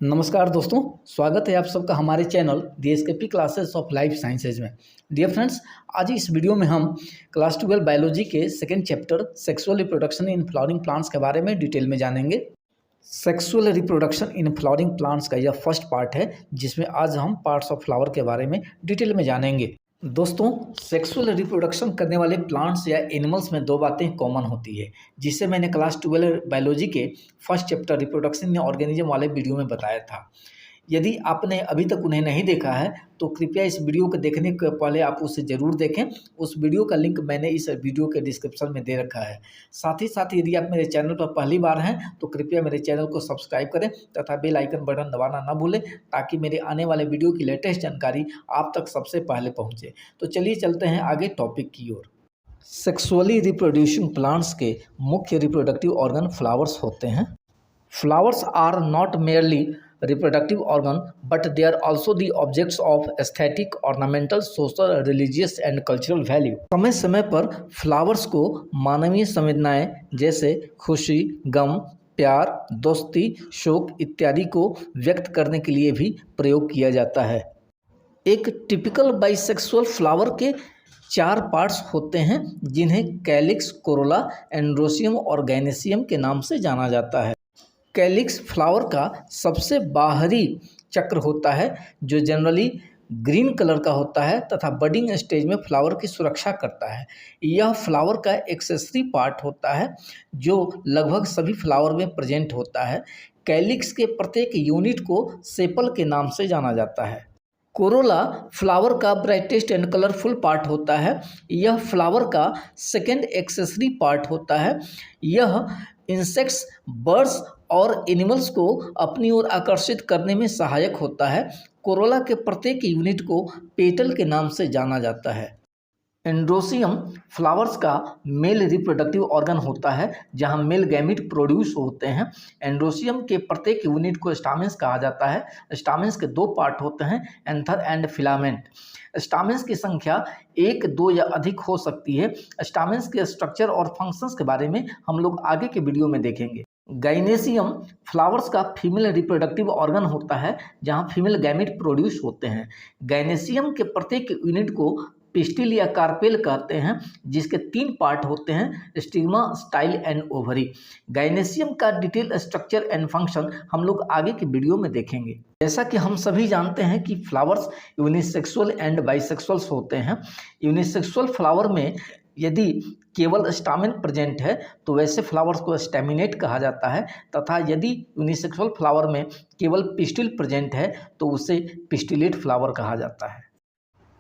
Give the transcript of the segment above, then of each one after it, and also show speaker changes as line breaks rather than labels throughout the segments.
नमस्कार दोस्तों, स्वागत है आप सबका हमारे channel the SKP classes of life sciences में। डियर फ्रेंड्स, आज इस वीडियो में हम क्लास 12 बायोलॉजी के second chapter sexual reproduction in flowering plants के बारे में डिटेल में जानेंगे। Sexual reproduction in flowering plants का यह फर्स्ट पार्ट है, जिसमें आज हम पार्ट्स ऑफ फ्लावर के बारे में डिटेल में जानेंगे। दोस्तों, सेक्सुअल रिप्रोडक्शन करने वाले प्लांट्स या एनिमल्स में दो बातें कॉमन होती है, जिसे मैंने क्लास 12 बायोलॉजी के first chapter reproduction in organism वाले वीडियो में बताया था। यदि आपने अभी तक उन्हें नहीं देखा है तो कृपया इस वीडियो को देखने के पहले आप उसे ज़रूर देखें। उस वीडियो का लिंक मैंने इस वीडियो के डिस्क्रिप्शन में दे रखा है। साथ ही यदि आप मेरे चैनल पर पहली बार हैं तो कृपया मेरे चैनल को सब्सक्राइब करें तथा बेल आइकन बटन दबाना ना भूलें, ताकि मेरे आने वाले वीडियो की लेटेस्ट जानकारी आप तक सबसे पहले पहुँचे। तो चलिए चलते हैं आगे टॉपिक की ओर। सेक्सुअली रिप्रोड्यूसिंग प्लांट्स के मुख्य रिप्रोडक्टिव ऑर्गन फ्लावर्स होते हैं। Flowers are not merely reproductive organ, but they are also the objects of aesthetic, ornamental, social, religious and cultural value. समय समय पर फ्लावर्स को मानवीय संवेदनाएं जैसे खुशी, गम, प्यार, दोस्ती, शोक इत्यादि को व्यक्त करने के लिए भी प्रयोग किया जाता है। एक टिपिकल बाइसेक्सुअल फ्लावर के 4 पार्ट्स होते हैं, जिन्हें कैलिक्स, कोरोला, एंड्रोसियम और गाइनेसियम के नाम से जाना जाता है। कैलिक्स फ्लावर का सबसे बाहरी चक्र होता है, जो जनरली ग्रीन कलर का होता है तथा बडिंग स्टेज में फ्लावर की सुरक्षा करता है। यह फ्लावर का एक्सेसरी पार्ट होता है, जो लगभग सभी फ्लावर में प्रेजेंट होता है। कैलिक्स के प्रत्येक यूनिट को सेपल के नाम से जाना जाता है। कोरोला फ्लावर का ब्राइटेस्ट एंड कलरफुल पार्ट होता है। यह फ्लावर का सेकेंड एक्सेसरी पार्ट होता है। यह इंसेक्ट्स, बर्ड्स और एनिमल्स को अपनी ओर आकर्षित करने में सहायक होता है। कोरोला के प्रत्येक यूनिट को पेटल के नाम से जाना जाता है। एंड्रोसियम फ्लावर्स का मेल रिप्रोडक्टिव ऑर्गन होता है, जहां मेल गैमीट प्रोड्यूस होते हैं। एंड्रोसियम के प्रत्येक यूनिट को स्टामेंस कहा जाता है। स्टामेंस के 2 पार्ट होते हैं, एंथर एंड फिलामेंट। स्टामेंस की संख्या 1, 2 या अधिक हो सकती है। स्टामेंस के स्ट्रक्चर और फंक्शंस के बारे में हम लोग आगे के वीडियो में देखेंगे। गाइनेसियम फ्लावर्स का फीमेल रिप्रोडक्टिव ऑर्गन होता है, जहां फीमेल गैमीट प्रोड्यूस होते हैं। गाइनेसियम के प्रत्येक यूनिट को पिस्टिल या कार्पेल कहते हैं, जिसके 3 पार्ट होते हैं, स्टिग्मा, स्टाइल एंड ओवरी। गाइनेसियम का डिटेल स्ट्रक्चर एंड फंक्शन हम लोग आगे की वीडियो में देखेंगे। जैसा कि हम सभी जानते हैं कि फ्लावर्स यूनिसेक्सुअल एंड बाइसेक्सुअल्स होते हैं। यूनिसेक्सुअल फ्लावर में यदि केवल स्टामेन प्रेजेंट है तो वैसे फ्लावर्स को स्टैमिनेट कहा जाता है, तथा यदि यूनिसेक्सुअल फ्लावर में केवल पिस्टिल प्रेजेंट है तो उसे पिस्टिलेट फ्लावर कहा जाता है।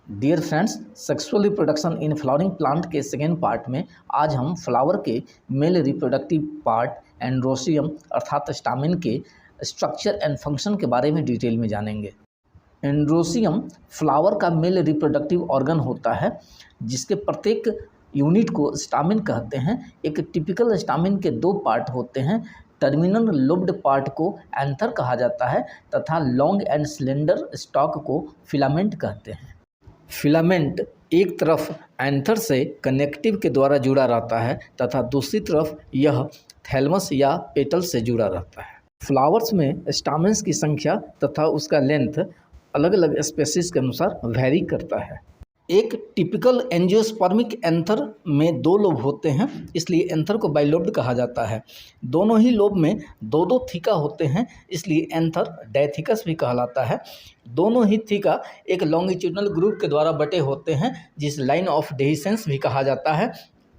Dear friends, sexual reproduction in flowering plant के सेकेंड पार्ट में आज हम फ्लावर के मेल रिप्रोडक्टिव पार्ट एंड्रोसियम अर्थात स्टामेन के स्ट्रक्चर एंड फंक्शन के बारे में डिटेल में जानेंगे। एंड्रोसियम फ्लावर का मेल रिप्रोडक्टिव ऑर्गन होता है, जिसके प्रत्येक यूनिट को स्टामेन कहते हैं। एक टिपिकल स्टामेन के 2 पार्ट होते हैं। टर्मिनल लोब्ड पार्ट को एंथर कहा जाता है तथा लॉन्ग एंड स्लेंडर स्टॉक को फिलामेंट कहते हैं। फिलामेंट एक तरफ एंथर से कनेक्टिव के द्वारा जुड़ा रहता है तथा दूसरी तरफ यह थैलमस या पेटल से जुड़ा रहता है। फ्लावर्स में स्टामेन्स की संख्या तथा उसका लेंथ अलग अलग स्पेसीज के अनुसार वेरी करता है। एक टिपिकल एंजियोस्पर्मिक एंथर में 2 लोब होते हैं, इसलिए एंथर को बाइलोब्ड कहा जाता है। दोनों ही लोब में 2-2 थीका होते हैं, इसलिए एंथर डायथिकस भी कहलाता है। दोनों ही थीका एक लॉन्गिट्यूडनल ग्रुप के द्वारा बटे होते हैं, जिस लाइन ऑफ डेहिसेंस भी कहा जाता है।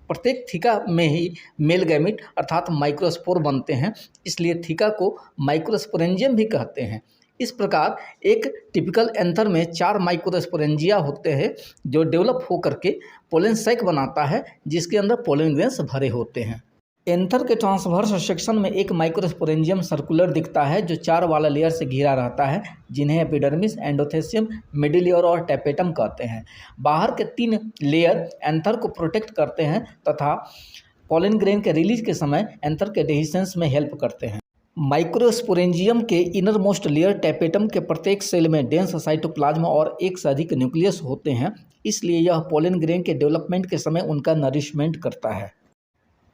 प्रत्येक थीका में ही मेल गैमीट अर्थात माइक्रोस्पोर बनते हैं, इसलिए थीका को माइक्रोस्पोरेंजियम भी कहते हैं। इस प्रकार एक टिपिकल एंथर में 4 माइक्रोस्पोरेंजिया होते हैं, जो डेवलप होकर के पोलन सैक बनाता है, जिसके अंदर पोलन ग्रेन्स भरे होते हैं। एंथर के ट्रांसवर्स सेक्शन में एक माइक्रोस्पोरेंजियम सर्कुलर दिखता है, जो 4 वाला लेयर से घिरा रहता है, जिन्हें एपिडर्मिस, एंडोथेसियम, मिडिल लेयर और टैपेटम कहते हैं। बाहर के 3 लेयर एंथर को प्रोटेक्ट करते हैं तथा पोलन ग्रेन के रिलीज के समय एंथर के डेहिसेंस में हेल्प करते हैं। माइक्रोस्पोरेंजियम के इनर मोस्ट लेयर टैपेटम के प्रत्येक सेल में डेंस साइटोप्लाज्म और 1 से अधिक न्यूक्लियस होते हैं, इसलिए यह पोलन ग्रेन के डेवलपमेंट के समय उनका नरिशमेंट करता है।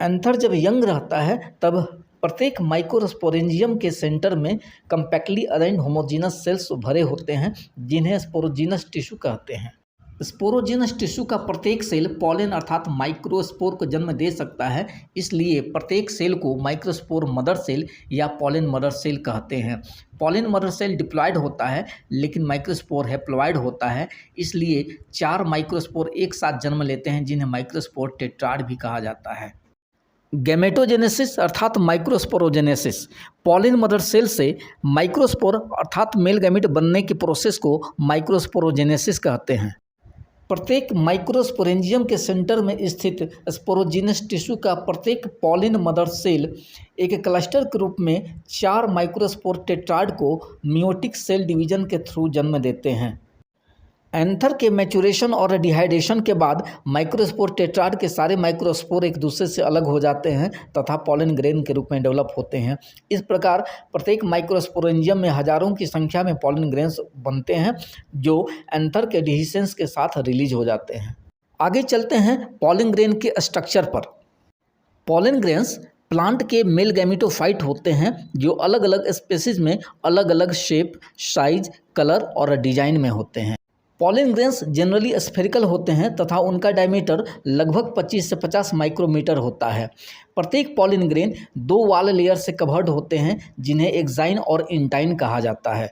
एंथर जब यंग रहता है तब प्रत्येक माइक्रोस्पोरेंजियम के सेंटर में कम्पैक्टली अरेंज्ड होमोजीनस सेल्स भरे होते हैं जिन्हें स्पोरोजीनस टिश्यू कहते हैं। स्पोरोजीनस टिश्यू का प्रत्येक सेल पॉलन अर्थात माइक्रोस्पोर को जन्म दे सकता है, इसलिए प्रत्येक सेल को माइक्रोस्पोर मदर सेल या पॉलन मदर सेल कहते हैं। पॉलन मदर सेल डिप्लॉयड होता है लेकिन माइक्रोस्पोर हैप्लॉयड होता है, इसलिए 4 माइक्रोस्पोर एक साथ जन्म लेते हैं जिन्हें माइक्रोस्पोर टेट्राड भी कहा जाता है। गैमेटोजेनेसिस अर्थात माइक्रोस्पोरोजेनेसिस, पॉलन मदर सेल से माइक्रोस्पोर अर्थात मेल गैमेट बनने के प्रोसेस को माइक्रोस्पोरोजेनेसिस कहते हैं। प्रत्येक माइक्रोस्पोरेंजियम के सेंटर में स्थित स्पोरोजीनस टिश्यू का प्रत्येक पॉलन मदर सेल एक क्लस्टर के रूप में 4 माइक्रोस्पोर टेट्राड को मियोटिक सेल डिवीजन के थ्रू जन्म देते हैं। एंथर के मैचुरेशन और डिहाइड्रेशन के बाद माइक्रोस्पोर टेट्राड के सारे माइक्रोस्पोर एक दूसरे से अलग हो जाते हैं तथा पॉलन ग्रेन के रूप में डेवलप होते हैं। इस प्रकार प्रत्येक माइक्रोस्पोरेंजियम में हजारों की संख्या में पॉलन ग्रेन्स बनते हैं जो एंथर के डिहिसेंस के साथ रिलीज हो जाते हैं। आगे चलते हैं पॉलन ग्रेन के स्ट्रक्चर पर। पॉलन ग्रेन्स प्लांट के मेल गैमेटोफाइट होते हैं जो अलग अलग स्पेसीज में अलग अलग शेप, साइज, कलर और डिजाइन में होते हैं। पॉलन ग्रेन्स जनरली स्फेरिकल होते हैं तथा उनका डायमीटर लगभग 25 से 50 माइक्रोमीटर होता है। प्रत्येक पॉलन ग्रेन 2 वाल लेयर से कवर्ड होते हैं जिन्हें एक्साइन और इंटाइन कहा जाता है।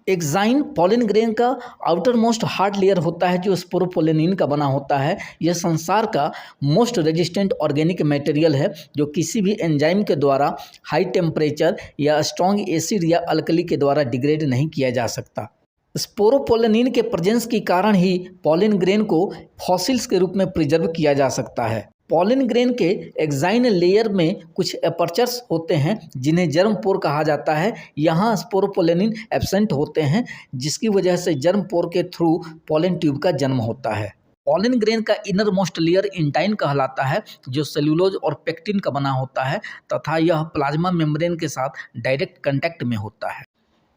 एक्साइन पॉलन ग्रेन का आउटर मोस्ट हार्ड लेयर होता है जो स्पोरोपोलेनिन का बना होता है। यह संसार का मोस्ट रेजिस्टेंट ऑर्गेनिक मटेरियल है जो किसी भी एंजाइम के द्वारा हाई टेम्परेचर या स्ट्रॉन्ग एसिड या अल्कली के द्वारा डिग्रेड नहीं किया जा सकता। स्पोरोपोलेनिन के प्रेजेंस के कारण ही पॉलन ग्रेन को फॉसिल्स के रूप में प्रिजर्व किया जा सकता है। पॉलन ग्रेन के एक्साइन लेयर में कुछ एपर्चर्स होते हैं जिन्हें जर्म पोर कहा जाता है। यहाँ स्पोरोपोलेनिन एब्सेंट होते हैं जिसकी वजह से जर्म पोर के थ्रू पॉलन ट्यूब का जन्म होता है। पॉलन ग्रेन का इनर मोस्ट लेयर इंटाइन कहलाता है जो सेलुलोज और पेक्टिन का बना होता है तथा यह प्लाज्मा मेम्ब्रेन के साथ डायरेक्ट कांटेक्ट में होता है।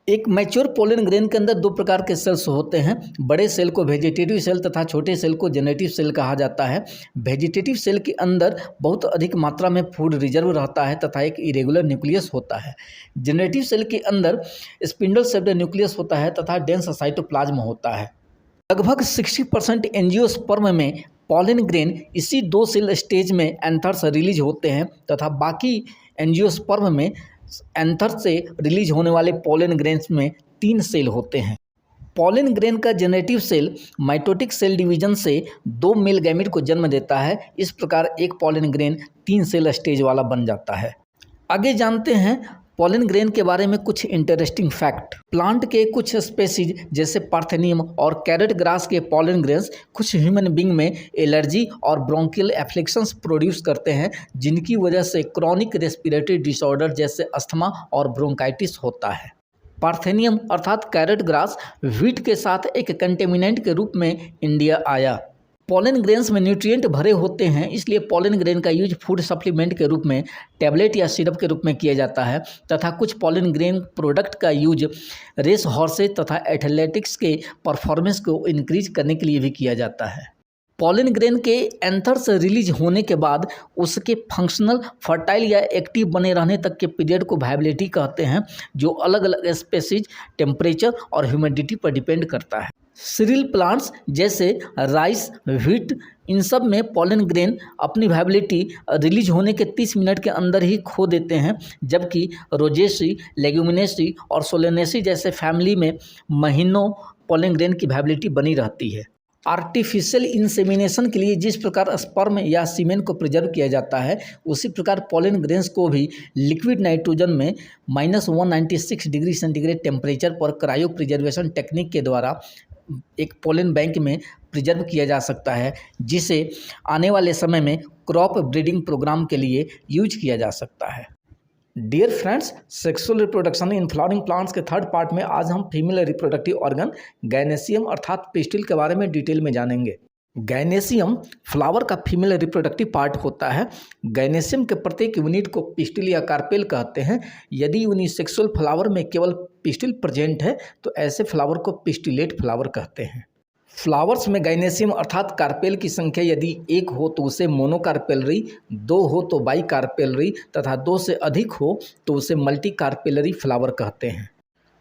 एक मैच्योर पॉलन ग्रेन के अंदर 2 प्रकार के सेल्स होते हैं। बड़े सेल को वेजिटेटिव सेल तथा छोटे सेल को जेनेटिव सेल कहा जाता है। वेजिटेटिव सेल के अंदर बहुत अधिक मात्रा में फूड रिजर्व रहता है तथा एक इरेगुलर न्यूक्लियस होता है। जेनेटिव सेल के अंदर स्पिंडल शेप्ड न्यूक्लियस होता है तथा डेंस साइटोप्लाज्म होता है। लगभग 60% एंजियोस्पर्म में पॉलन ग्रेन इसी 2 सेल स्टेज में एंथर्स रिलीज होते हैं तथा बाकी एंजियोस्पर्म में एंथर से रिलीज होने वाले पॉलन ग्रेन्स में 3 सेल होते हैं। पॉलन ग्रेन का generative cell mitotic cell division से 2 मेल गैमेट को जन्म देता है। इस प्रकार एक पॉलन ग्रेन 3 सेल स्टेज वाला बन जाता है। आगे जानते हैं पॉलन ग्रेन के बारे में कुछ इंटरेस्टिंग फैक्ट। प्लांट के कुछ स्पेसीज जैसे पार्थेनियम और कैरेट ग्रास के पॉलन ग्रेन्स कुछ ह्यूमन बींग में एलर्जी और ब्रोंकियल एफ्लिक्शंस प्रोड्यूस करते हैं जिनकी वजह से क्रॉनिक रेस्पिरेटरी डिसऑर्डर जैसे अस्थमा और ब्रोंकाइटिस होता है। पार्थेनियम अर्थात कैरेट ग्रास व्हीट के साथ एक कंटेमिनेंट के रूप में इंडिया आया। पॉलन ग्रेन्स में न्यूट्रिएंट भरे होते हैं इसलिए पॉलन ग्रेन का यूज फूड सप्लीमेंट के रूप में, टैबलेट या सिरप के रूप में किया जाता है तथा कुछ पॉलन ग्रेन प्रोडक्ट का यूज रेस हॉर्सेज तथा एथलेटिक्स के परफॉर्मेंस को इंक्रीज करने के लिए भी किया जाता है। पॉलन ग्रेन के एंथर्स रिलीज होने के बाद उसके फंक्शनल, फर्टाइल या एक्टिव बने रहने तक के पीरियड को वायबिलिटी कहते हैं जो अलग अलग स्पेसीज, टेम्परेचर और ह्यूमिडिटी पर डिपेंड करता है। सीरियल प्लांट्स जैसे राइस, व्हीट, इन सब में पॉलन ग्रेन अपनी वायबिलिटी रिलीज होने के 30 मिनट के अंदर ही खो देते हैं जबकि रोजेसी, लेग्यूमिनेसी और सोलेनेसी जैसे फैमिली में महीनों पॉलन ग्रेन की वायबिलिटी बनी रहती है। आर्टिफिशियल इंसेमिनेशन के लिए जिस प्रकार स्पर्म या सीमेन को प्रिजर्व किया जाता है उसी प्रकार पॉलन ग्रेन्स को भी लिक्विड नाइट्रोजन में -196 डिग्री सेंटीग्रेड टेम्परेचर पर क्रायो प्रिजर्वेशन टेक्निक के द्वारा एक पॉलन बैंक में प्रिजर्व किया जा सकता है जिसे आने वाले समय में क्रॉप ब्रीडिंग प्रोग्राम के लिए यूज किया जा सकता है। Dear friends, sexual reproduction in flowering plants के 3rd पार्ट में आज हम फीमेल रिप्रोडक्टिव ऑर्गन गैनेसियम अर्थात पिस्टिल के बारे में डिटेल में जानेंगे। गैनेसियम फ्लावर का फीमेल रिप्रोडक्टिव पार्ट होता है। गैनेसियम के प्रत्येक यूनिट को पिस्टिल या कार्पेल कहते हैं। यदि यूनिसेक्सुअल फ्लावर में केवल पिस्टिल प्रेजेंट है तो ऐसे फ्लावर को पिस्टिलेट फ्लावर कहते हैं। फ्लावर्स में गाइनेसियम अर्थात कार्पेल की संख्या यदि 1 हो तो उसे मोनोकार्पेलरी, 2 हो तो बाइकार्पेलरी तथा 2 से अधिक हो तो उसे मल्टीकार्पेलरी फ्लावर कहते हैं।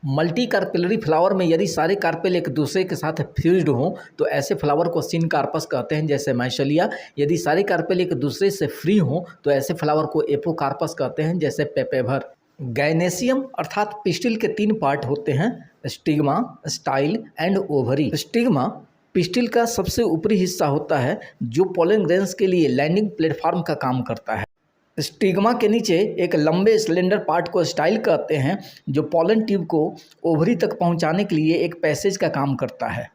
मल्टीकार्पेलरी फ्लावर में यदि सारे कार्पेल एक दूसरे के साथ फ्यूज्ड हों तो ऐसे फ्लावर को सिनकार्पस कहते हैं, जैसे माइशलिया। यदि सारे कार्पेल एक दूसरे से फ्री हों तो ऐसे फ्लावर को एपोकार्पस कहते हैं, जैसे पेपेवर। गाइनेसियम अर्थात पिस्टिल के 3 पार्ट होते हैं, stigma, style and ovary. Stigma pistil का सबसे ऊपरी हिस्सा होता है जो पोलन ग्रेन्स के लिए लैंडिंग प्लेटफॉर्म का काम करता है। स्टिग्मा के नीचे एक लंबे सिलेंडर पार्ट को स्टाइल कहते हैं जो पोलन ट्यूब को ओवरी तक पहुंचाने के लिए एक पैसेज का काम करता है।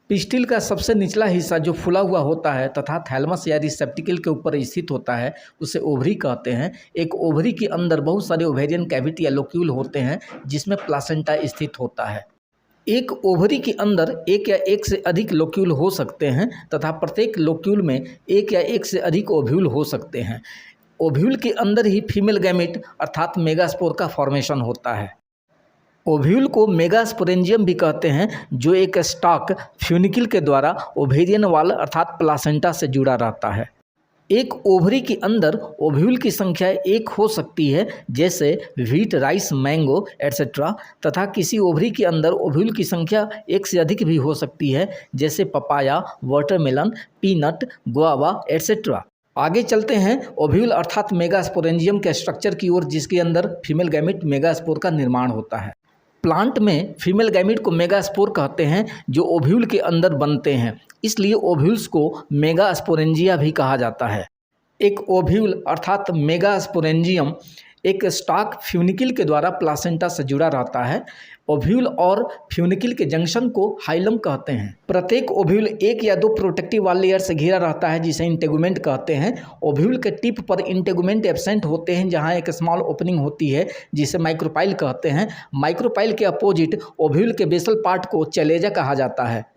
पिस्टिल का सबसे निचला हिस्सा जो फुला हुआ होता है तथा थैलमस या रिसेप्टिकल के ऊपर स्थित होता है उसे ओवरी कहते हैं। एक ओवरी के अंदर बहुत सारे ओवेरियन कैविटी या लोक्यूल होते हैं जिसमें प्लासेंटा स्थित होता है। एक ओवरी के अंदर एक या एक से अधिक लोक्यूल हो सकते हैं तथा प्रत्येक लोक्यूल में एक या एक से अधिक ओव्यूल हो सकते हैं। ओव्यूल के अंदर ही फीमेल गैमेट अर्थात मेगास्पोर का फॉर्मेशन होता है। ओव्यूल को मेगास्पोरेंजियम भी कहते हैं जो एक स्टॉक फ्यूनिकल के द्वारा ओवेरियन वॉल अर्थात प्लासेंटा से जुड़ा रहता है। एक ओवरी के अंदर ओव्यूल की संख्या 1 हो सकती है, जैसे व्हीट, राइस, मैंगो एट्सेट्रा, तथा किसी ओवरी के अंदर ओव्यूल की संख्या 1 से अधिक भी हो सकती है, जैसे papaya, watermelon, peanut, guava etcetera. आगे चलते हैं ओव्यूल अर्थात मेगास्पोरेंजियम के स्ट्रक्चर की ओर, जिसके अंदर फीमेल गैमेट मेगास्पोर का निर्माण होता है। प्लांट में फीमेल गैमेट को मेगास्पोर कहते हैं जो ओव्यूल के अंदर बनते हैं, इसलिए ओव्यूल्स को मेगास्पोरेंजिया भी कहा जाता है। एक ओव्यूल अर्थात मेगास्पोरेंजियम एक स्टॉक फ्यूनिकल के द्वारा प्लासेंटा से जुड़ा रहता है। ओव्यूल और फ्यूनिकल के जंक्शन को हाइलम कहते हैं। प्रत्येक ओव्यूल 1 या 2 प्रोटेक्टिव वॉल लेयर से घिरा रहता है जिसे इंटेगुमेंट कहते हैं। ओव्यूल के टिप पर इंटेगुमेंट एब्सेंट होते हैं जहां एक स्मॉल ओपनिंग होती है जिसे माइक्रोपाइल कहते हैं। माइक्रोपाइल के अपोजिट ओव्यूल के बेसल पार्ट को चलेजा कहा जाता है।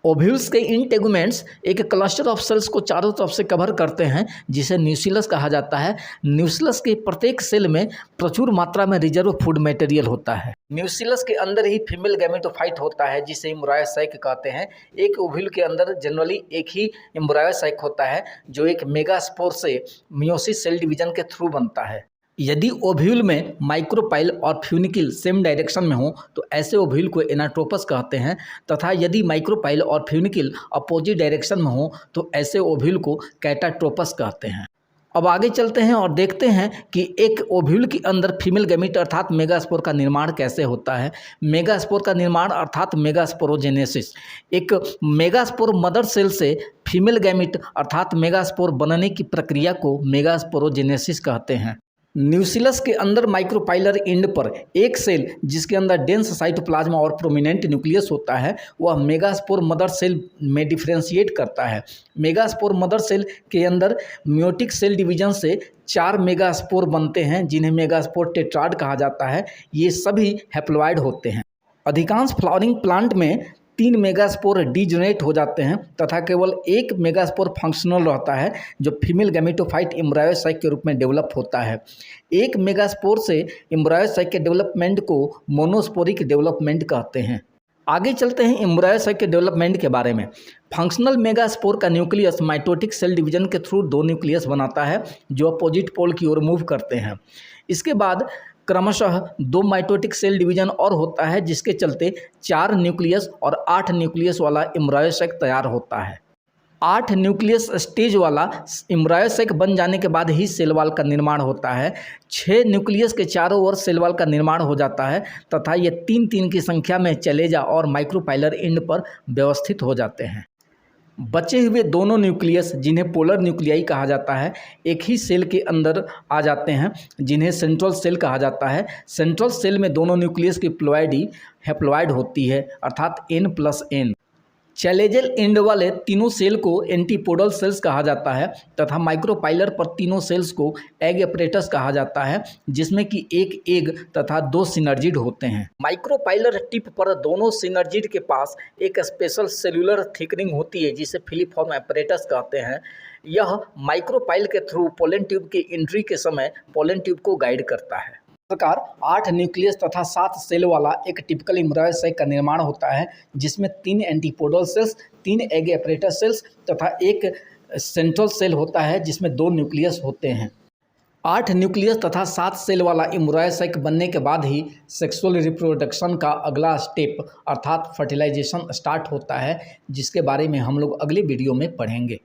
ओव्यूल्स के इंटेगुमेंट्स एक क्लस्टर ऑफ सेल्स को चारों तरफ से कवर करते हैं जिसे न्यूक्लियस कहा जाता है। न्यूक्लियस के प्रत्येक सेल में प्रचुर मात्रा में रिजर्व फूड मटेरियल होता है। न्यूक्लियस के अंदर ही फीमेल गैमेटोफाइट होता है जिसे एम्ब्रायोसाइक कहते हैं। एक ओव्यूल के अंदर जनरली एक ही एम्ब्रायोसाइक होता है जो एक मेगास्पोर से मियोसिस सेल डिवीजन के थ्रू बनता है। यदि ओव्यूल में माइक्रोपाइल और फ्यूनिकल सेम डायरेक्शन में हो तो ऐसे ओव्यूल को एनाट्रोपस कहते हैं, तथा यदि माइक्रोपाइल और फ्यूनिकल अपोजिट डायरेक्शन में हो तो ऐसे ओव्यूल को कैटाट्रोपस कहते हैं। अब आगे चलते हैं और देखते हैं कि एक ओव्यूल के अंदर फीमेल गैमेट अर्थात मेगास्पोर का निर्माण कैसे होता है। मेगास्पोर का निर्माण अर्थात मेगास्पोरोजेनेसिस। एक मेगास्पोर मदर सेल से फीमेल गैमेट अर्थात मेगास्पोर बनने की प्रक्रिया को मेगास्पोरोजेनेसिस कहते हैं। न्यूक्लियस के अंदर माइक्रोपाइलर एंड पर एक सेल जिसके अंदर डेंस साइटोप्लाज्मा और प्रोमिनेंट न्यूक्लियस होता है वह मेगास्पोर मदर सेल में डिफरेंशिएट करता है। मेगास्पोर मदर सेल के अंदर मियोटिक सेल डिवीजन से 4 मेगास्पोर बनते हैं जिन्हें मेगास्पोर टेट्राड कहा जाता है। ये सभी हैप्लॉइड होते हैं। अधिकांश फ्लावरिंग प्लांट में 3 मेगास्पोर डीजेनरेट हो जाते हैं तथा केवल 1 मेगास्पोर फंक्शनल रहता है जो फीमेल गैमेटोफाइट एम्ब्रायोसाइक के रूप में डेवलप होता है। एक मेगास्पोर से एम्ब्रायोसाइक के डेवलपमेंट को मोनोस्पोरिक डेवलपमेंट कहते हैं। आगे चलते हैं एम्ब्रायोसाइक के डेवलपमेंट के बारे में। फंक्शनल मेगास्पोर का न्यूक्लियस माइटोटिक सेल डिवीजन के थ्रू 2 न्यूक्लियस बनाता है जो अपोजिट पोल की ओर मूव करते हैं। इसके बाद क्रमशः 2 माइटोटिक सेल डिवीजन और होता है जिसके चलते 4 न्यूक्लियस और 8 न्यूक्लियस वाला एम्ब्रायोसाइक तैयार होता है। 8 न्यूक्लियस स्टेज वाला एम्ब्रायोसाइक बन जाने के बाद ही सेल वॉल का निर्माण होता है। 6 न्यूक्लियस के चारों ओर सेल वॉल का निर्माण हो जाता है तथा ये 3-3 की संख्या में चलेजा और माइक्रोपाइलर एंड पर व्यवस्थित हो जाते हैं। बचे हुए दोनों न्यूक्लियस जिन्हें पोलर न्यूक्लियाई कहा जाता है एक ही सेल के अंदर आ जाते हैं जिन्हें सेंट्रल सेल कहा जाता है। सेंट्रल सेल में दोनों न्यूक्लियस की प्लॉइडी हैप्लॉइड होती है अर्थात N+N। चैलेजल एंड वाले तीनों सेल को एंटीपोडल सेल्स कहा जाता है तथा माइक्रोपाइलर पर तीनों सेल्स को एग अपरेटस कहा जाता है जिसमें कि एक एग तथा 2 सिनर्जिड होते हैं। माइक्रोपाइलर टिप पर दोनों सिनर्जिड के पास एक स्पेशल सेलुलर थिकनिंग होती है जिसे फिलीफॉर्म अपरेटस कहते हैं। यह माइक्रोपाइल के थ्रू पोलन ट्यूब की एंट्री के समय पोलन ट्यूब को गाइड करता है। प्रकार 8 न्यूक्लियस तथा 7 सेल वाला एक टिपिकल एम्ब्रॉयड सेल का निर्माण होता है, जिसमें 3 antipodal cells, 3 egg apparatus cells तथा एक सेंट्रल सेल होता है जिसमें 2 न्यूक्लियस होते हैं। 8 न्यूक्लियस तथा 7 सेल वाला एम्ब्रॉयड साइक बनने के बाद ही सेक्सुअल रिप्रोडक्शन का अगला स्टेप अर्थात फर्टिलाइजेशन स्टार्ट होता है, जिसके बारे में हम लोग अगले वीडियो में पढ़ेंगे।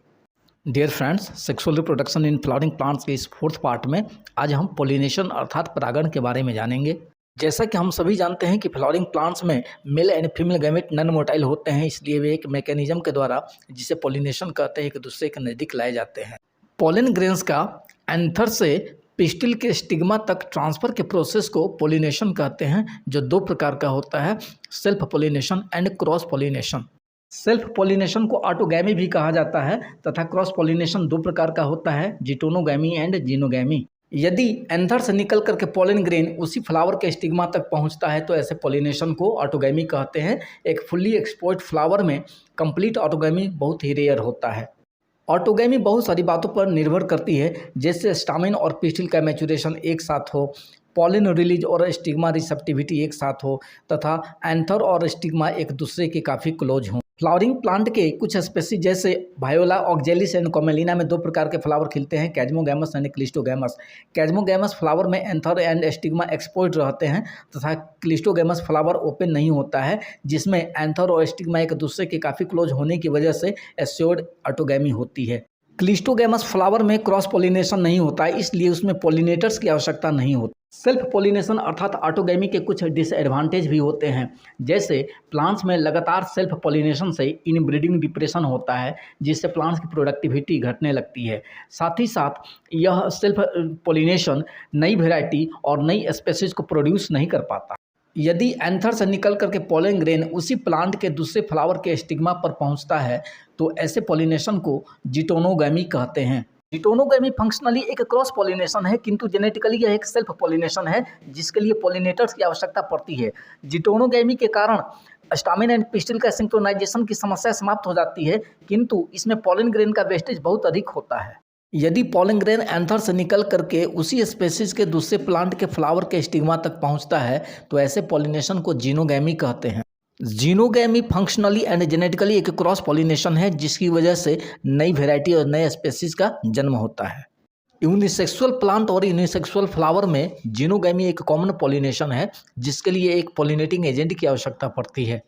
Dear friends, sexual reproduction in flowering plants के इस 4th पार्ट में आज हम पोलिनेशन अर्थात परागण के बारे में जानेंगे। जैसा कि हम सभी जानते हैं कि फ्लावरिंग प्लांट्स में male and female gamete non motile होते हैं, इसलिए वे एक मैकेनिज्म के द्वारा जिसे पोलिनेशन कहते हैं एक दूसरे के नज़दीक लाए जाते हैं। पोलन ग्रेन्स का एंथर से पिस्टिल के स्टिग्मा तक ट्रांसफर के प्रोसेस को पोलिनेशन कहते हैं, जो 2 प्रकार का होता है, self pollination and cross pollination. Self pollination को ऑटोगैमी भी कहा जाता है तथा क्रॉस पोलिनेशन 2 प्रकार का होता है, जिटोनोगैमी एंड जीनोगैमी। यदि एंथर से निकल करके पोलन ग्रेन उसी फ्लावर के स्टिग्मा तक पहुंचता है तो ऐसे पोलिनेशन को ऑटोगैमी कहते हैं। एक फुल्ली एक्सपोर्ट फ्लावर में कंप्लीट ऑटोगैमी बहुत ही रेयर होता है। ऑटोगैमी बहुत सारी बातों पर निर्भर करती है, जैसे स्टामेन और पिस्टिल का मैचुरेशन एक साथ हो, पॉलिन रिलीज और स्टिग्मा रिसेप्टिविटी एक साथ हो तथा एंथर और स्टिग्मा एक दूसरे के काफ़ी क्लोज हों। फ्लावरिंग प्लांट के कुछ स्पेसीज जैसे वायोला, ऑक्जेलिस एंड कॉमेलिना में 2 प्रकार के फ्लावर खिलते हैं, कैज्मोगैमस एंड क्लिस्टोगैमस। कैज्मोगैमस फ्लावर में एंथर एंड स्टिग्मा एक्सपोज्ड रहते हैं तथा क्लिस्टोगैमस फ्लावर ओपन नहीं होता है, जिसमें एंथर और स्टिग्मा एक दूसरे के काफ़ी क्लोज होने की वजह से एस्योर्ड ऑटोगैमी होती है। क्लिस्टोगैमस फ्लावर में क्रॉस पोलिनेशन नहीं होता है, इसलिए उसमें पोलिनेटर्स की आवश्यकता नहीं होती। सेल्फ पोलिनेशन अर्थात ऑटोगैमी के कुछ डिसएडवांटेज भी होते हैं, जैसे प्लांट्स में लगातार सेल्फ पोलिनेशन से इनब्रीडिंग डिप्रेशन होता है, जिससे प्लांट्स की प्रोडक्टिविटी घटने लगती है। साथ ही साथ यह सेल्फ पोलिनेशन नई वैरायटी और नई स्पेसीज को प्रोड्यूस नहीं कर पाता। यदि एंथर से निकल करके पोलन ग्रेन उसी प्लांट के दूसरे फ्लावर के स्टिग्मा पर पहुंचता है तो ऐसे पोलिनेशन को जिटोनोगैमी कहते हैं। जिटोनोगैमी फंक्शनली एक क्रॉस पोलिनेशन है, किंतु जेनेटिकली यह एक सेल्फ पोलिनेशन है, जिसके लिए पोलिनेटर्स की आवश्यकता पड़ती है। जिटोनोगैमी के कारण स्टामेन एंड पिस्टिल का सिंक्रोनाइजेशन की समस्या समाप्त हो जाती है, किंतु इसमें पोलन ग्रेन का वेस्टेज बहुत अधिक होता है। यदि पोलन ग्रेन एंथर से निकल करके उसी स्पेसीज के दूसरे प्लांट के फ्लावर के स्टिग्मा तक पहुंचता है तो ऐसे पोलिनेशन को जीनोगैमी कहते हैं। जीनोगैमी फंक्शनली एंड जेनेटिकली एक क्रॉस पोलिनेशन है, जिसकी वजह से नई वैरायटी और नए स्पेसीज का जन्म होता है। यूनिसेक्सुअल प्लांट और यूनिसेक्सुअल फ्लावर में जीनोगैमी एक कॉमन पोलिनेशन है, जिसके लिए एक पोलिनेटिंग एजेंट की आवश्यकता पड़ती है।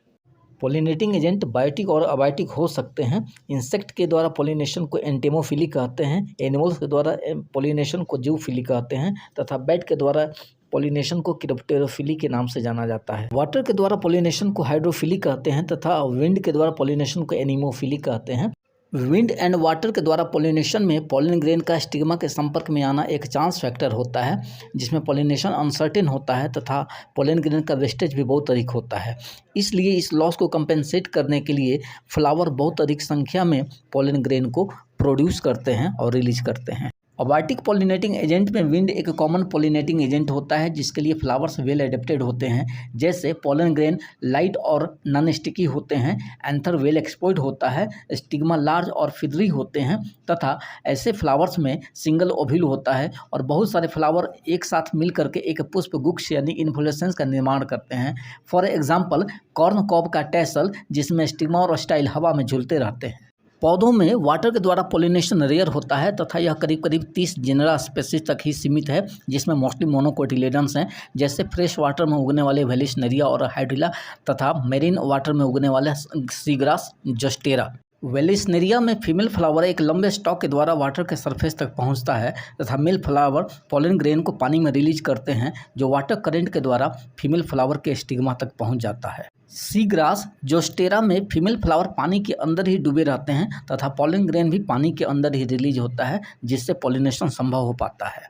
पोलिनेटिंग एजेंट बायोटिक और अबायोटिक हो सकते हैं। इंसेक्ट के द्वारा पोलिनेशन को एंटेमोफिली कहते हैं, एनिमल्स के द्वारा पोलिनेशन को जूफिली कहते हैं तथा बैट के द्वारा पोलिनेशन को क्रिप्टेरोफिली के नाम से जाना जाता है। वाटर के द्वारा पोलिनेशन को हाइड्रोफिली कहते हैं तथा विंड के द्वारा पोलिनेशन को एनिमोफिली कहते हैं। विंड एंड वाटर के द्वारा पोलिनेशन में पोलन ग्रेन का स्टिग्मा के संपर्क में आना एक चांस फैक्टर होता है, जिसमें पोलिनेशन अनसर्टेन होता है तथा पोलन ग्रेन का वेस्टेज भी बहुत अधिक होता है। इसलिए इस लॉस को कंपेंसेट करने के लिए फ्लावर बहुत अधिक संख्या में पोलन ग्रेन को प्रोड्यूस करते हैं और रिलीज करते हैं। अबायोटिक पोलिनेटिंग एजेंट में विंड एक कॉमन पोलिनेटिंग एजेंट होता है, जिसके लिए फ्लावर्स वेल एडेप्टेड होते हैं, जैसे पोलन ग्रेन लाइट और नॉन स्टिकी होते हैं, एंथर वेल एक्सपोर्ट होता है, स्टिग्मा लार्ज और फिदरी होते हैं तथा ऐसे फ्लावर्स में सिंगल ओव्यूल होता है और बहुत सारे फ्लावर एक साथ मिल करके एक पुष्प गुच्छ यानी इन्फ्लोरेसेंस का निर्माण करते हैं। फॉर एग्जाम्पल कॉर्न कॉब का टैसल, जिसमें स्टिग्मा और स्टाइल हवा में झूलते रहते हैं। पौधों में वाटर के द्वारा पोलिनेशन रेयर होता है तथा यह करीब करीब 30 जेनरा स्पेसीज तक ही सीमित है, जिसमें मोस्टली मोनोकोटिलेडन्स हैं, जैसे फ्रेश वाटर में उगने वाले वेलिसनेरिया और हाइड्रिला तथा मेरीन वाटर में उगने वाले सीग्रास जोस्टेरा। वेलिसनेरिया में फीमेल फ्लावर एक लंबे स्टॉक के द्वारा वाटर के सरफेस तक पहुंचता है तथा मेल फ्लावर पोलन ग्रेन को पानी में रिलीज करते हैं, जो वाटर करंट के द्वारा फीमेल फ्लावर के स्टिग्मा तक पहुंच जाता है। सीग्रास जोस्टेरा में फीमेल फ्लावर पानी के अंदर ही डूबे रहते हैं तथा पोलन ग्रेन भी पानी के अंदर ही रिलीज होता है, जिससे पोलिनेशन संभव हो पाता है।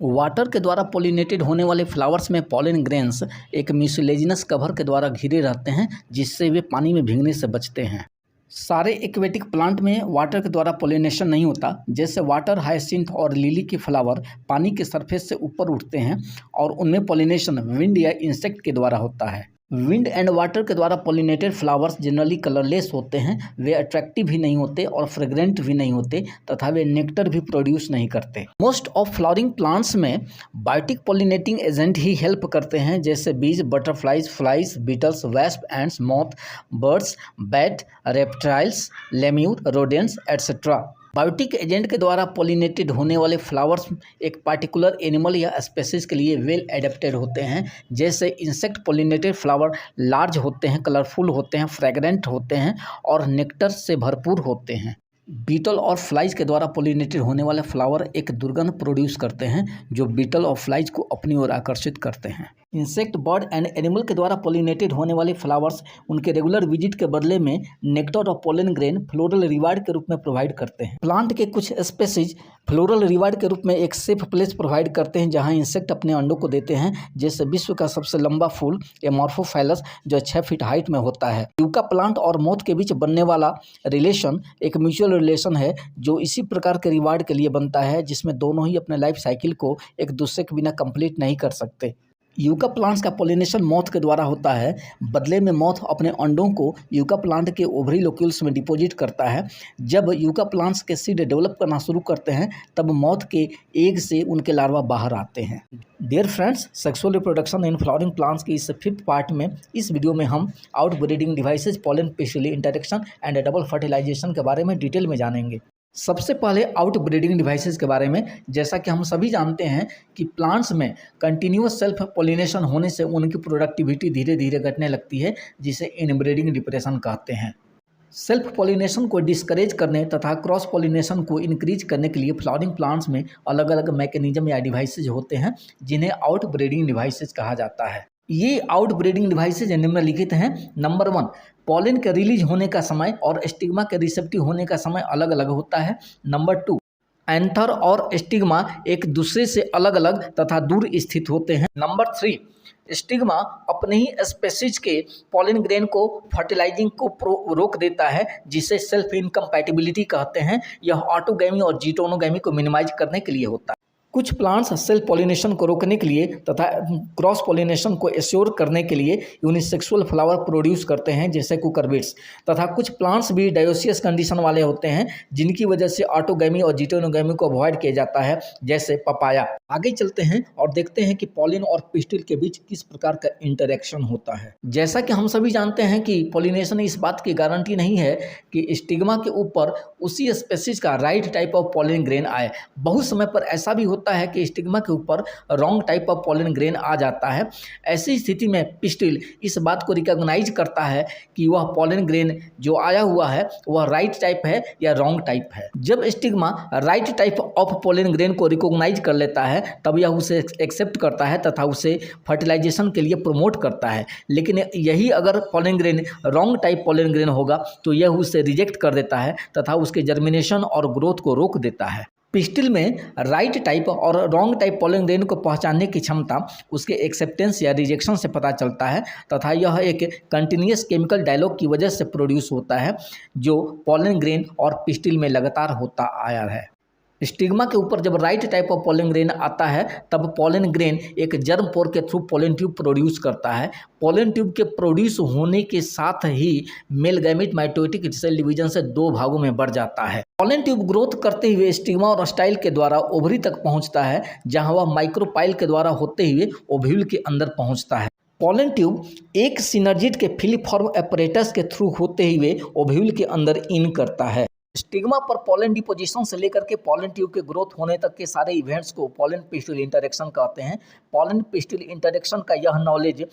वाटर के द्वारा पोलिनेटेड होने वाले फ्लावर्स में पोलन ग्रेन्स एक म्यूसिलेजिनस कवर के द्वारा घिरे रहते हैं, जिससे वे पानी में भीगने से बचते हैं। सारे एक्वेटिक प्लांट में वाटर के द्वारा पोलिनेशन नहीं होता, जैसे वाटर हाइसिंथ और लिली के फ्लावर पानी के सरफेस से ऊपर उठते हैं और उनमें पोलिनेशन विंड या इंसेक्ट के द्वारा होता है। विंड एंड वाटर के द्वारा पॉलिनेटेड फ्लावर्स जनरली कलरलेस होते हैं, वे अट्रैक्टिव भी नहीं होते और फ्रेग्रेंट भी नहीं होते तथा वे नेक्टर भी प्रोड्यूस नहीं करते। मोस्ट ऑफ फ्लावरिंग प्लांट्स में बायोटिक पॉलिनेटिंग एजेंट ही हेल्प करते हैं, जैसे bees, butterflies, flies, beetles, wasp, ants, moth, birds, bat, reptiles, lemur, rodents etcetera. Biotic agent के द्वारा पॉलिनेटेड होने वाले फ्लावर्स एक पार्टिकुलर एनिमल या स्पेसीज के लिए वेल एडेप्टेड होते हैं, जैसे इंसेक्ट पॉलिनेटेड फ्लावर लार्ज होते हैं, कलरफुल होते हैं, फ्रेग्रेंट होते हैं और नेक्टर से भरपूर होते हैं। बीटल और फ्लाइज के द्वारा पॉलिनेटेड होने वाले फ्लावर एक दुर्गंध प्रोड्यूस करते हैं जो बीटल और फ्लाइज को अपनी ओर आकर्षित करते हैं। इंसेक्ट, बर्ड एंड एनिमल के द्वारा पॉलिनेटेड होने वाले फ्लावर्स उनके रेगुलर विजिट के बदले में नेक्टर और पोलन ग्रेन फ्लोरल रिवार्ड के रूप में प्रोवाइड करते हैं। प्लांट के कुछ स्पेसीज फ्लोरल रिवार्ड के रूप में एक सेफ प्लेस प्रोवाइड करते हैं जहां इंसेक्ट अपने अंडों को देते हैं, जैसे विश्व का सबसे लंबा फूल एमॉर्फोफाइलस जो 6 फीट हाइट में होता है। यूका प्लांट और मोथ के बीच बनने वाला रिलेशन एक म्यूचुअल रिलेशन है जो इसी प्रकार के रिवार्ड के लिए बनता है, जिसमें दोनों ही अपने लाइफ साइकिल को एक दूसरे के बिना कंप्लीट नहीं कर सकते। यूका प्लांट्स का पॉलिनेशन मॉथ के द्वारा होता है। बदले में मॉथ अपने अंडों को यूका प्लांट के ओवरी लोक्यूल्स में डिपॉजिट करता है। जब यूका प्लांट्स के सीड डेवलप करना शुरू करते हैं तब मॉथ के एग से उनके लार्वा बाहर आते हैं। Dear friends, sexual reproduction in flowering plants की इस 5th पार्ट में इस वीडियो में हम outbreeding devices, pollen pistil interaction and double fertilization के बारे में डिटेल में जानेंगे। सबसे पहले आउट ब्रीडिंग डिवाइसेस के बारे में। जैसा कि हम सभी जानते हैं कि प्लांट्स में कंटिन्यूअस सेल्फ पॉलिनेशन होने से उनकी प्रोडक्टिविटी धीरे धीरे घटने लगती है, जिसे इनब्रीडिंग डिप्रेशन कहते हैं। सेल्फ पॉलिनेशन को डिस्करेज करने तथा क्रॉस पॉलिनेशन को इंक्रीज करने के लिए फ्लावरिंग प्लांट्स में अलग अलग मैकेनिज्म या डिवाइसेज होते हैं, जिन्हें आउट ब्रीडिंग डिवाइसेज कहा जाता है। ये आउट ब्रीडिंग डिवाइसेज निम्नलिखित हैं। नंबर 1, पॉलन के रिलीज होने का समय और स्टिग्मा के रिसेप्टिव होने का समय अलग अलग होता है। नंबर 2, एंथर और स्टिग्मा एक दूसरे से अलग अलग तथा दूर स्थित होते हैं। नंबर 3, स्टिग्मा अपने ही स्पेसीज के पॉलन ग्रेन को फर्टिलाइजिंग को रोक देता है, जिसे सेल्फ इनकम्पैटिबिलिटी कहते हैं। यह ऑटोगैमी और जीटोनोगैमी को मिनिमाइज करने के लिए होता है। कुछ प्लांट्स सेल्फ पॉलिनेशन को रोकने के लिए तथा क्रॉस पॉलिनेशन को एश्योर करने के लिए यूनिसेक्सुअल फ्लावर प्रोड्यूस करते हैं, जैसे कुकरबिट्स। तथा कुछ प्लांट्स भी डायोसियस कंडीशन वाले होते हैं, जिनकी वजह से ऑटोगैमी और जीटोनोगैमी को अवॉइड किया जाता है, जैसे पपाया। आगे चलते हैं और देखते हैं कि पॉलिन और पिस्टिल के बीच किस प्रकार का इंटरेक्शन होता है। जैसा कि हम सभी जानते हैं कि पॉलिनेशन इस बात की गारंटी नहीं है कि स्टिग्मा के ऊपर उसी स्पेसीज का right type of pollen grain आए। बहुत समय पर ऐसा भी होता है कि स्टिग्मा के ऊपर wrong type of pollen grain आ जाता है। ऐसी स्थिति में पिस्टिल इस बात को रिकॉग्नाइज करता है कि वह पॉलन ग्रेन जो आया हुआ है वह राइट टाइप है या रॉन्ग टाइप है। जब stigma right type of pollen grain को रिकॉग्नाइज कर लेता है तब यह उसे एक्सेप्ट करता है तथा उसे फर्टिलाइजेशन के लिए प्रमोट करता है। लेकिन यही अगर pollen grain wrong type pollen grain होगा तो यह उसे रिजेक्ट कर देता है तथा उसके जर्मिनेशन और ग्रोथ को रोक देता है। पिस्टिल में राइट टाइप और रॉन्ग टाइप पॉलन ग्रेन को पहचानने की क्षमता उसके एक्सेप्टेंस या रिजेक्शन से पता चलता है तथा यह एक कंटिन्यूअस केमिकल डायलॉग की वजह से प्रोड्यूस होता है, जो पॉलन ग्रेन और पिस्टिल में लगातार होता आया है। स्टिग्मा के ऊपर जब right type of pollen grain आता है तब पॉलन ग्रेन एक जर्म पोर के थ्रू पॉलन ट्यूब प्रोड्यूस करता है। पॉलन ट्यूब के प्रोड्यूस होने के साथ ही male gamete mitotic cell division से 2 भागों में बढ़ जाता है। पॉलन ट्यूब ग्रोथ करते हुए स्टिग्मा और स्टाइल के द्वारा ओवरी तक पहुंचता है, जहां वह माइक्रोपाइल के द्वारा होते हुए ओव्यूल के अंदर पहुंचता है। पॉलन ट्यूब एक सिनर्जिड के फिलिफॉर्म एपरेटस के थ्रू होते हुए ओव्यूल के अंदर इन करता है। स्टिग्मा पर पॉलन डिपोजिशन से लेकर के पॉलन ट्यूब के ग्रोथ होने तक के सारे इवेंट्स को पॉलन पिस्टिल इंटरेक्शन कहते हैं। पॉलन पिस्टिल इंटरेक्शन का यह नॉलेज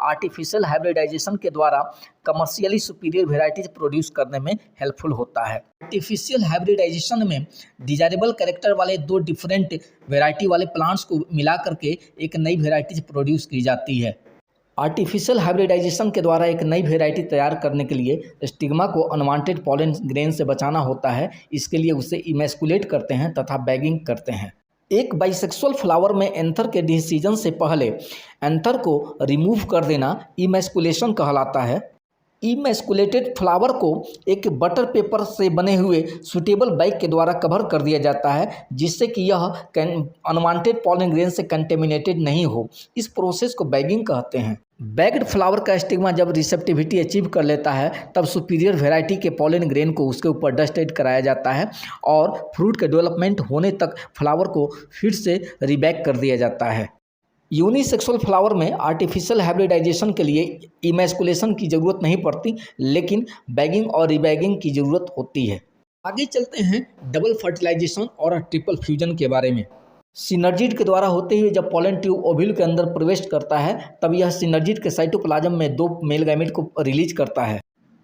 आर्टिफिशियल हाइब्रिडाइजेशन के द्वारा कमर्शियली सुपीरियर वेराइटीज प्रोड्यूस करने में हेल्पफुल होता है। आर्टिफिशियल हाइब्रिडाइजेशन में डिजायरेबल कैरेक्टर वाले 2 डिफरेंट वेराइटी वाले प्लांट्स को मिला करके एक नई वेराइटीज प्रोड्यूस की जाती है। आर्टिफिशियल हाइब्रिडाइजेशन के द्वारा एक नई वेराइटी तैयार करने के लिए स्टिग्मा को अनवांटेड पॉलन ग्रेन से बचाना होता है। इसके लिए उसे इमेस्कुलेट करते हैं तथा बैगिंग करते हैं। एक बाइसेक्सुअल फ्लावर में एंथर के डिसीजन से पहले एंथर को रिमूव कर देना इमेस्कुलेशन कहलाता है। इमैस्कुलेटेड फ्लावर को एक बटर पेपर से बने हुए सुटेबल बैग के द्वारा कवर कर दिया जाता है जिससे कि यह अनवांटेड पॉलन ग्रेन से कंटेमिनेटेड नहीं हो। इस प्रोसेस को बैगिंग कहते हैं। बैग्ड फ्लावर का स्टिग्मा जब रिसेप्टिविटी अचीव कर लेता है तब सुपीरियर वेराइटी के पॉलन ग्रेन को उसके ऊपर डस्टेड कराया जाता है और फ्रूट के डेवलपमेंट होने तक फ्लावर को फिर से रिबैग कर दिया जाता है। यूनिसेक्सुअल फ्लावर में आर्टिफिशियल हाइब्रिडाइजेशन के लिए इमैस्कुलेशन की ज़रूरत नहीं पड़ती, लेकिन बैगिंग और रिबैगिंग की ज़रूरत होती है। आगे चलते हैं डबल फर्टिलाइजेशन और ट्रिपल फ्यूजन के बारे में। सिनर्जिड के द्वारा होते हुए जब पॉलन ट्यूब ओव्यूल के अंदर प्रवेश करता है तब यह सिनर्जिड के साइटोप्लाज्म में 2 मेल गैमीट को रिलीज करता है।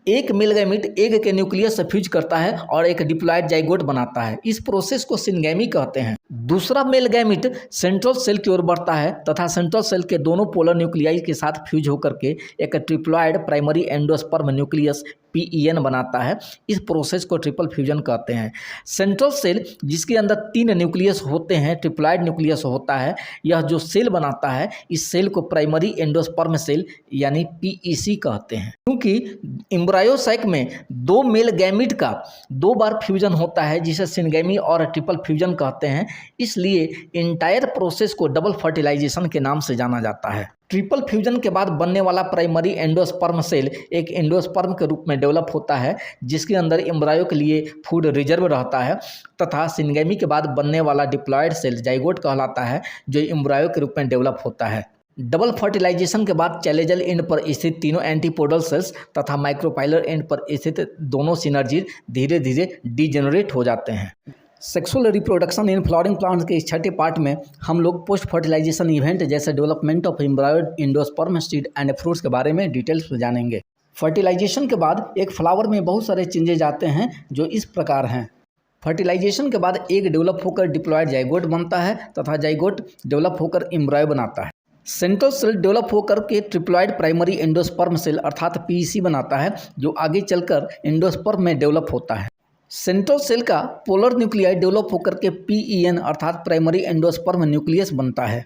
एक मेल गैमीट एग के न्यूक्लियस से फ्यूज करता है और एक डिप्लॉयड जाइगोट बनाता है। इस प्रोसेस को सिनगैमी कहते हैं। दूसरा मेल गैमीट सेंट्रल सेल की ओर बढ़ता है तथा सेंट्रल सेल के दोनों पोलर न्यूक्लियाई के साथ फ्यूज होकर के एक triploid primary endosperm nucleus PEN बनाता है। इस प्रोसेस को ट्रिपल फ्यूजन कहते हैं। सेंट्रल सेल जिसके अंदर 3 न्यूक्लियस होते हैं, ट्रिप्लॉयड न्यूक्लियस होता है, यह जो सेल बनाता है इस सेल को प्राइमरी एंडोस्पर्म सेल यानी PEC कहते हैं। क्योंकि एम्ब्रायोसाइक में 2 मेल गैमीट का 2 बार फ्यूजन होता है जिसे सिनगैमी और ट्रिपल फ्यूजन कहते हैं, इसलिए इंटायर प्रोसेस को डबल फर्टिलाइजेशन के नाम से जाना जाता है। ट्रिपल फ्यूजन के बाद बनने वाला प्राइमरी एंडोस्पर्म सेल एक एंडोस्पर्म के रूप में डेवलप होता है जिसके अंदर एम्ब्रायो के लिए फूड रिजर्व रहता है तथा सिनगैमी के बाद बनने वाला डिप्लॉयड सेल जाइगोट कहलाता है जो एम्ब्रायो के रूप में डेवलप होता है। डबल फर्टिलाइजेशन के बाद चैलेजल एंड पर स्थित तीनों एंटीपोडल सेल्स तथा माइक्रोपाइलर एंड पर स्थित दोनों सिनर्जीज धीरे धीरे डीजेनरेट हो जाते हैं। Sexual reproduction in flowering plants के इस छठे पार्ट में हम लोग पोस्ट फर्टिलाइजेशन इवेंट जैसे development of embryo endosperm seed and fruits के बारे में डिटेल्स में जानेंगे। फर्टिलाइजेशन के बाद एक फ्लावर में बहुत सारे चेंजेज आते हैं जो इस प्रकार हैं। फर्टिलाइजेशन के बाद एग डेवलप होकर डिप्लॉयड जाइगोट बनता है तथा जाइगोट डेवलप होकर एम्ब्रायो बनाता है। सेंट्रल सेल डेवलप होकर के ट्रिप्लॉयड प्राइमरी एंडोस्पर्म सेल अर्थात PEC बनाता है जो आगे चलकर एंडोस्पर्म में डेवलप होता है। सेंट्रल सेल का पोलर न्यूक्लियाई डेवलप होकर के PEN अर्थात प्राइमरी एंडोस्पर्म न्यूक्लियस बनता है।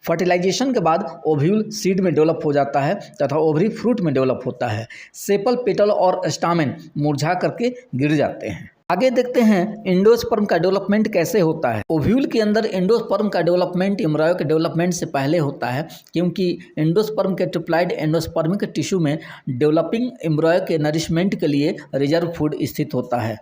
फर्टिलाइजेशन के बाद ओव्यूल सीड में डेवलप हो जाता है तथा ओवरी फ्रूट में डेवलप होता है। सेपल, पेटल और स्टामेन मुरझा करके गिर जाते हैं। आगे देखते हैं एंडोस्पर्म का डेवलपमेंट कैसे होता है। ओव्यूल के अंदर एंडोस्पर्म का डेवलपमेंट एम्ब्रायो के डेवलपमेंट से पहले होता है क्योंकि एंडोस्पर्म के ट्रिप्लॉयड एंडोस्पर्मिक टिश्यू में डेवलपिंग एम्ब्रायो के नरिशमेंट के लिए रिजर्व फूड स्थित होता है।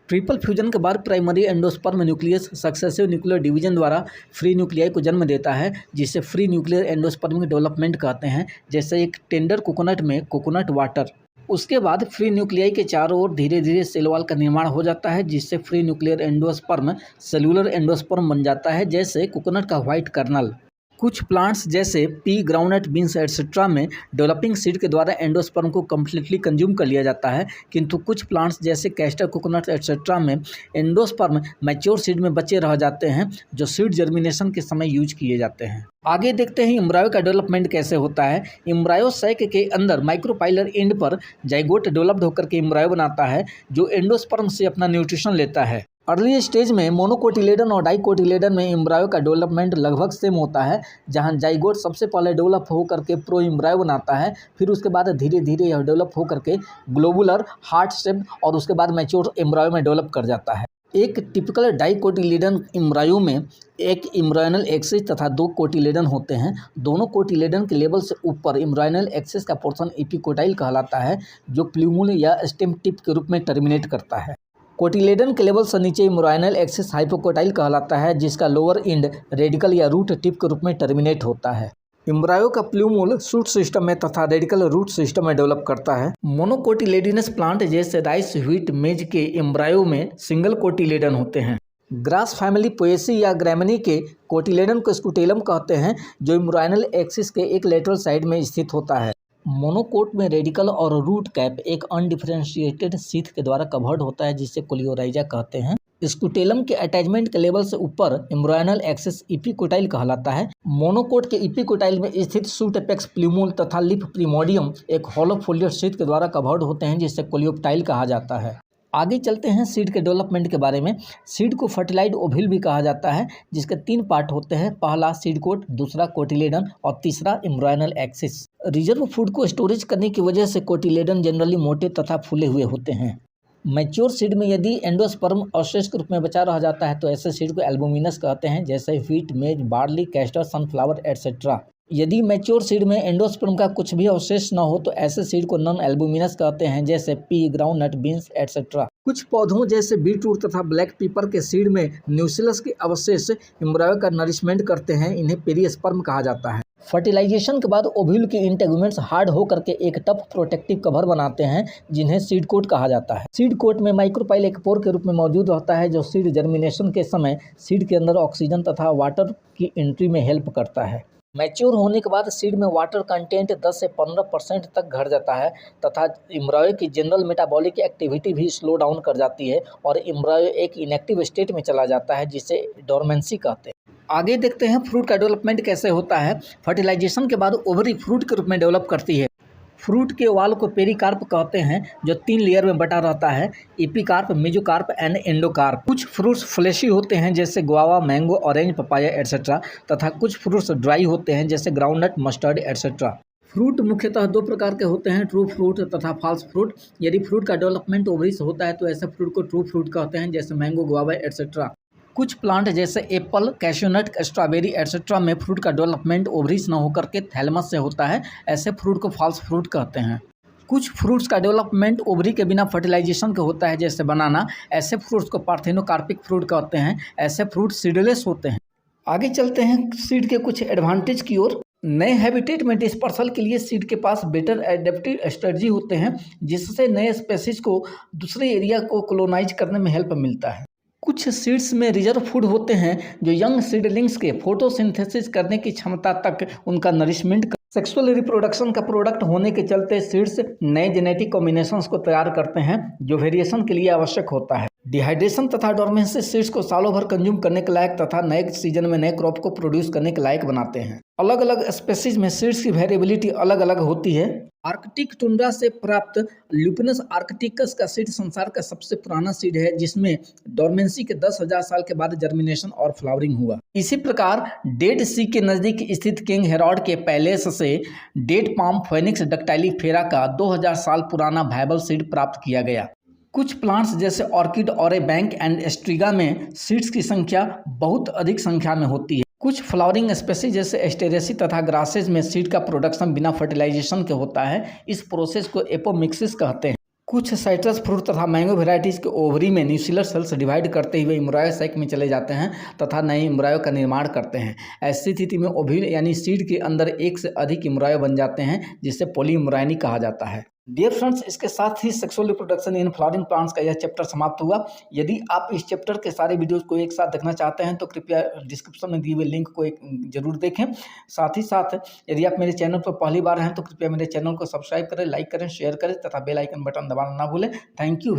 ट्रिपल फ्यूजन के बाद primary endosperm nucleus successive nuclear division द्वारा फ्री न्यूक्लियाई को जन्म देता है जिसे फ्री न्यूक्लियर एंडोस्पर्मिक डेवलपमेंट कहते हैं, जैसे एक टेंडर कोकोनट में कोकोनट वाटर। उसके बाद फ्री न्यूक्लियाई के चारों ओर धीरे धीरे सेल वॉल का निर्माण हो जाता है जिससे free nuclear endosperm cellular endosperm बन जाता है, जैसे कोकोनट का व्हाइट कर्नल। कुछ प्लांट्स जैसे पी, ग्राउंडनट, बीन्स एटसेट्रा में डेवलपिंग सीड के द्वारा एंडोस्पर्म को कम्प्लीटली कंज्यूम कर लिया जाता है, किंतु कुछ प्लांट्स जैसे कैस्टर, कोकोनट एटसेट्रा में एंडोस्पर्म मैच्योर सीड में बचे रह जाते हैं जो सीड जर्मिनेशन के समय यूज किए जाते हैं। आगे देखते हैं एम्ब्रायो का डेवलपमेंट कैसे होता है। एम्ब्रायो सैक के अंदर माइक्रोपाइलर एंड पर जाइगोट डेवलप्ड होकर के एम्ब्रायो बनाता है जो एंडोस्पर्म से अपना न्यूट्रिशन लेता है। अर्ली स्टेज में मोनोकोटिलेडन और डाइकोटिलेडन में एम्ब्रायो का डेवलपमेंट लगभग सेम होता है, जहां जाइगोट सबसे पहले डेवलप होकर के प्रो एम्ब्रायो बनाता है, फिर उसके बाद धीरे धीरे यह डेवलप होकर के ग्लोबुलर, हार्ट शेप और उसके बाद मैच्योर एम्ब्रायो में डेवलप कर जाता है। एक टिपिकल डाइकोटिलेडन एम्ब्रायो में एक एम्ब्रायोनल एक्सिस तथा 2 कोटिलेडन होते हैं। दोनों कोटिलेडन के लेवल से ऊपर एम्ब्रायोनल एक्सिस का पोर्शन एपिकोटाइल कहलाता है जो प्ल्यूमुल या स्टेम टिप के रूप में टर्मिनेट करता है। कोटिलेडन के लेवल से नीचे एम्ब्रायोनल एक्सिस हाइपोकोटाइल कहलाता है जिसका लोअर एंड रेडिकल या रूट टिप के रूप में टर्मिनेट होता है। एम्ब्रायो का प्ल्यूमुल शूट सिस्टम में तथा रेडिकल रूट सिस्टम में डेवलप करता है। मोनोकोटिलेडिनस प्लांट जैसे राइस, व्हीट, मेज के एम्ब्रायो में सिंगल कोटिलेडन होते हैं। ग्रास फैमिली पोएसी या ग्रैमनी के कोटिलेडन को स्कूटेलम कहते हैं जो एम्ब्रायोनल एक्सिस के एक लेटरल साइड में स्थित होता है। मोनोकोट में रेडिकल और रूट कैप एक अनडिफरेंशिएटेड सीथ के द्वारा कवर्ड होता है जिसे कोलियोराइजा कहते हैं। स्कूटेलम के अटैचमेंट के लेवल से ऊपर एम्ब्रायोनल एक्सिस इपिकोटाइल कहलाता है। मोनोकोट के इपिकोटाइल में स्थित शूट एपेक्स, प्ल्यूमुल तथा लिप प्रिमोडियम एक हॉलो फोलियर सीथ के द्वारा कवर्ड होते हैं जिसे कोलियोप्टाइल कहा जाता है। आगे चलते हैं सीड के डेवलपमेंट के बारे में। सीड को फर्टिलाइज्ड ओव्यूल भी कहा जाता है, जिसके 3 पार्ट होते हैं। पहला सीड कोट, दूसरा कोटिलेडन और तीसरा एम्ब्रायनल एक्सिस। रिजर्व फूड को स्टोरेज करने की वजह से कोटिलेडन जनरली मोटे तथा फूले हुए होते हैं। मैच्योर सीड में यदि एंडोस्पर्म अवशेष के रूप में बचा रह जाता है तो ऐसे सीड को एल्बुमिनस कहते हैं, जैसे व्हीट, मेज, बार्ली, कैस्टर, सनफ्लावर एटसेट्रा। यदि मैच्योर सीड में एंडोस्पर्म का कुछ भी अवशेष न हो तो ऐसे सीड को नॉन एल्बुमिनस कहते हैं, जैसे पी, ग्राउंडनट, बीन्स एटसेट्रा। कुछ पौधों जैसे बीटरूट तथा ब्लैक पीपर के सीड में न्यूक्लियस के अवशेष एम्ब्रायो का नरिशमेंट करते हैं, इन्हें पेरिस्पर्म कहा जाता है। फर्टिलाइजेशन के बाद ओव्यूल के इंटेगुमेंट्स हार्ड होकर के एक टफ प्रोटेक्टिव कवर बनाते हैं, जिन्हें सीड कोट कहा जाता है। सीड कोट में माइक्रोपाइल एक पोर के रूप में मौजूद रहता है, जो सीड जर्मिनेशन के समय सीड के अंदर ऑक्सीजन तथा वाटर की एंट्री में हेल्प करता है। मैच्योर होने के बाद सीड में वाटर कंटेंट 10 से 15% तक घट जाता है तथा एम्ब्रायो की जनरल मेटाबॉलिक एक्टिविटी भी स्लो डाउन कर जाती है और एम्ब्रायो एक इनएक्टिव स्टेट में चला जाता है, जिसे डोरमेंसी कहते हैं। आगे देखते हैं फ्रूट का डेवलपमेंट कैसे होता है। फर्टिलाइजेशन के बाद ओवरी फ्रूट के रूप में डेवलप करती है। फ्रूट के वाल को पेरिकार्प कहते हैं, जो 3 लेयर में बटा रहता है, एपिकार्प, मेजोकार्प एंड एंडोकार्प। कुछ फ्रूट्स फ्लेशी होते हैं, जैसे guava, mango, orange, papaya etcetera, तथा कुछ फ्रूट्स ड्राई होते हैं, जैसे ग्राउंडनट, मस्टर्ड एटसेट्रा। फ्रूट मुख्यतः 2 प्रकार के होते हैं, ट्रू फ्रूट तथा फॉल्स फ्रूट। यदि फ्रूट का डेवलपमेंट ओवरी से होता है तो ऐसे फ्रूट को ट्रू फ्रूट कहते हैं, जैसे मैंगो, गुआवा एटसेट्रा। कुछ प्लांट जैसे एप्पल, कैश्यूनट, स्ट्रॉबेरी एटसेट्रा में फ्रूट का डेवलपमेंट ओवरीज न होकर के थैलमस से होता है, ऐसे फ्रूट को फॉल्स फ्रूट कहते हैं। कुछ फ्रूट्स का डेवलपमेंट ओवरी के बिना फर्टिलाइजेशन का होता है, जैसे बनाना, ऐसे फ्रूट्स को पार्थेनोकार्पिक फ्रूट कहते हैं, ऐसे फ्रूट सीडलेस होते हैं। आगे चलते हैं सीड के कुछ एडवांटेज की ओर। नए हैबिटेट में डिस्पर्सल के लिए सीड के पास बेटर एडेप्टिव स्ट्रेटजी होते हैं, जिससे नए स्पेसीज को दूसरे एरिया को कोलोनाइज करने में हेल्प मिलता है। कुछ सीड्स में रिजर्व फूड होते हैं, जो यंग सीडलिंग्स के फोटोसिंथेसिस करने की क्षमता तक उनका नरिशमेंट सेक्सुअल रिप्रोडक्शन का प्रोडक्ट होने के चलते सीड्स नए जेनेटिक कॉम्बिनेशंस को तैयार करते हैं, जो वेरिएशन के लिए आवश्यक होता है। डिहाइड्रेशन तथा डोरमेंसी सीड्स को सालों भर कंज्यूम करने के लायक तथा नए सीजन में नए क्रॉप को प्रोड्यूस करने के लायक बनाते हैं। अलग अलग स्पेसीज में सीड्स की वेरिएबिलिटी अलग अलग होती है। आर्कटिक टुंड्रा से प्राप्त ल्यूपिनस आर्कटिकस का सीड संसार का सबसे पुराना सीड है, जिसमें डोरमेंसी के 10,000 साल के बाद जर्मिनेशन और फ्लावरिंग हुआ। इसी प्रकार डेड सी के नजदीक स्थित किंग हेरोड के पैलेस से डेड पाम फेनिक्स डक्टाइलीफेरा का 2000 साल पुराना वायबल सीड प्राप्त किया गया। कुछ प्लांट्स जैसे ऑर्किड, ऑरेबैंक एंड एस्ट्रिगा में सीड्स की संख्या बहुत अधिक संख्या में होती है। कुछ फ्लावरिंग स्पेसीज जैसे एस्टेरेसी तथा ग्रासेज में सीड का प्रोडक्शन बिना फर्टिलाइजेशन के होता है। इस प्रोसेस को एपोमिक्सिस कहते हैं। कुछ साइट्रस फ्रूट तथा मैंगो वेराइटीज के ओवरी में न्यूक्लियर सेल्स डिवाइड करते हुए एम्ब्रायो सैक में चले जाते हैं तथा नए एम्ब्रायो का निर्माण करते हैं। ऐसी स्थिति में ओव्यूल यानी सीड के अंदर एक से अधिक एम्ब्रायो बन जाते हैं, जिसे पॉलीएम्ब्रायनी कहा जाता है। डियर फ्रेंड्स, इसके साथ ही sexual reproduction in flowering plants का यह चैप्टर समाप्त हुआ। यदि आप इस चैप्टर के सारे वीडियोस को एक साथ देखना चाहते हैं तो कृपया डिस्क्रिप्शन में दिए हुए लिंक को जरूर देखें। साथ ही साथ यदि आप मेरे चैनल पर पहली बार हैं तो कृपया मेरे चैनल को सब्सक्राइब करें, लाइक करें, शेयर करें तथा बेल आइकन बटन दबाना ना भूलें। Thank you.